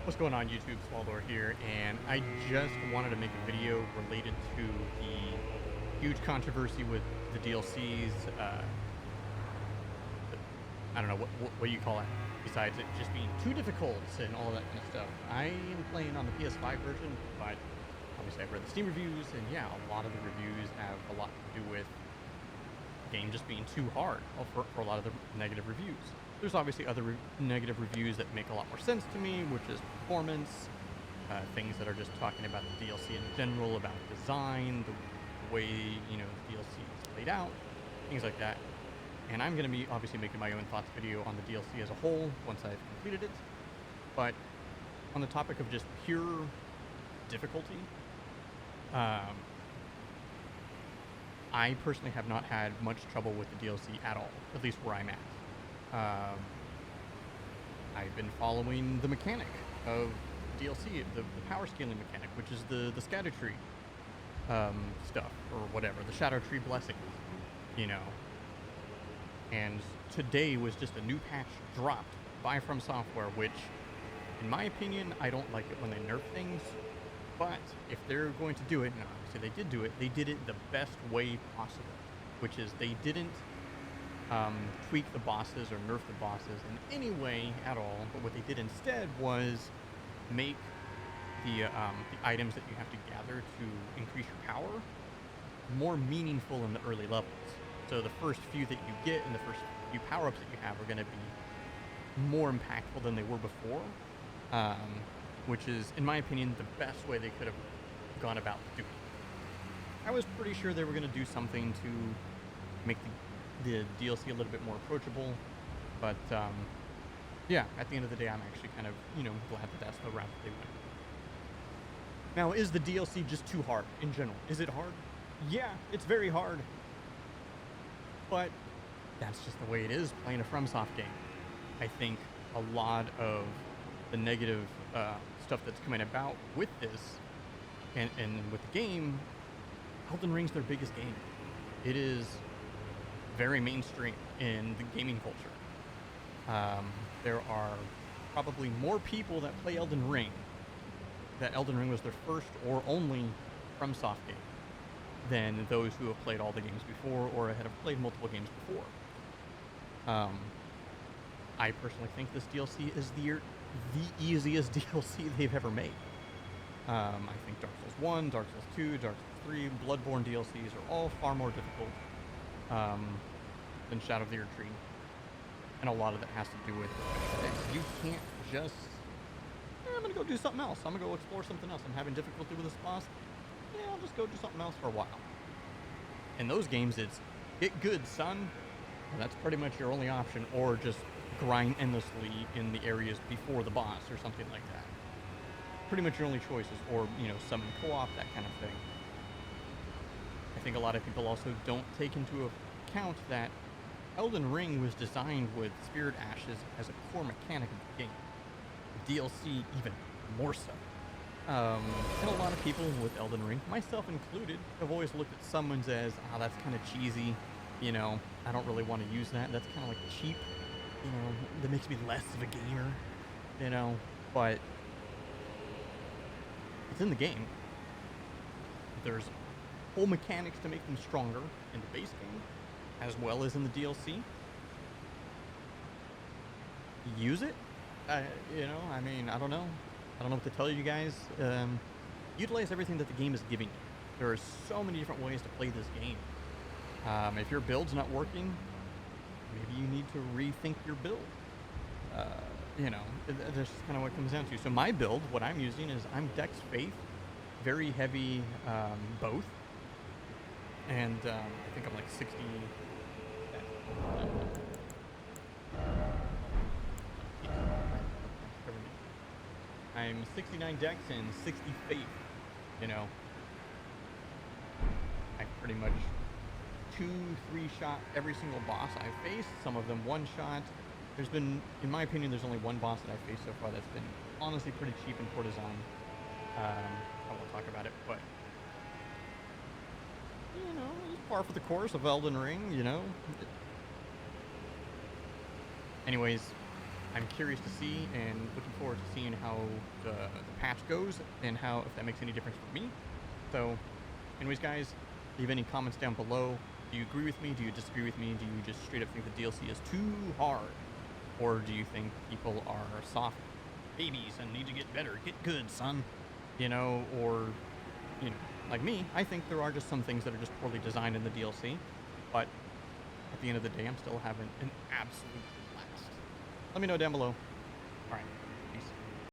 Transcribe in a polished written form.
What's going on YouTube? Swaldor here, and I just wanted to make a video related to the huge controversy with the DLCs. I don't know what you call it, besides it just being too difficult and all that kind of stuff. I am playing on the PS5 version, but obviously I've read the Steam reviews, and yeah, a lot of the reviews have a lot to do with the game just being too hard for a lot of the negative reviews. There's obviously other negative reviews that make a lot more sense to me, which is performance, things that are just talking about the DLC in general, about design, the way, you know, the DLC is laid out, things like that. And I'm going to be obviously making my own thoughts video on the DLC as a whole once I've completed it. But on the topic of just pure difficulty, I personally have not had much trouble with the DLC at all, at least where I'm at. I've been following the mechanic of DLC, the power scaling mechanic, which is the scatter tree stuff, or whatever, the shadow tree blessings, you know. And today was just a new patch dropped by From Software, which, in my opinion, I don't like it when they nerf things. But if they're going to do it, and obviously they did do it, they did it the best way possible, which is they didn't tweak the bosses or nerf the bosses in any way at all. But what they did instead was make the items that you have to gather to increase your power more meaningful in the early levels. So the first few that you get and the first few power-ups that you have are going to be more impactful than they were before, which is, in my opinion, the best way they could have gone about doing it. I was pretty sure they were going to do something to make the DLC a little bit more approachable, but yeah, at the end of the day, I'm actually kind of, glad that that's the route that they went. Now, is the DLC just too hard in general? Is it hard? Yeah, it's very hard. But that's just the way it is playing a FromSoft game. I think a lot of the negative stuff that's coming about with this and with the game, Elden Ring's their biggest game. It is very mainstream in the gaming culture. There are probably more people that play Elden Ring, that Elden Ring was their first or only FromSoft game, than those who have played all the games before or have played multiple games before. I personally think this DLC is the easiest DLC they've ever made. I think Dark Souls 1, Dark Souls 2, Dark Souls 3, Bloodborne DLCs are all far more difficult than Shadow of the Erdtree. And a lot of that has to do with you can't just, I'm going to go do something else. I'm going to go explore something else. I'm having difficulty with this boss. Yeah, I'll just go do something else for a while. In those games, it's get good, son. And that's pretty much your only option, or just grind endlessly in the areas before the boss or something like that. Pretty much your only choices, or, summon co-op, that kind of thing. I think a lot of people also don't take into account that Elden Ring was designed with Spirit Ashes as a core mechanic of the game. The DLC even more so. And a lot of people with Elden Ring, myself included, have always looked at summons as, that's kind of cheesy, I don't really want to use that. That's kind of like cheap, that makes me less of a gamer, but it's in the game. There's whole mechanics to make them stronger in the base game, as well as in the DLC. Use it, I don't know. I don't know what to tell you guys. Utilize everything that the game is giving you. There are so many different ways to play this game. If your build's not working, maybe you need to rethink your build. That's just kind of what it comes down to. So my build, what I'm using is I'm Dex Faith, very heavy both. And I think I'm like 60... I'm 69 Dex and 60 Faith, I pretty much 2-3 shot every single boss I've faced, some of them one shot. There's been, in my opinion, there's only one boss that I've faced so far that's been honestly pretty cheap in Courtesan. I won't talk about it, but, it's par for the course of Elden Ring, Anyways, I'm curious to see and looking forward to seeing how the patch goes and how if that makes any difference for me. So, anyways, guys, leave any comments down below. Do you agree with me? Do you disagree with me? Do you just straight up think the DLC is too hard? Or do you think people are soft babies and need to get better? Get good, son. Or, you know, like me, I think there are just some things that are just poorly designed in the DLC. But at the end of the day, I'm still having an absolute blast. Let me know down below. All right.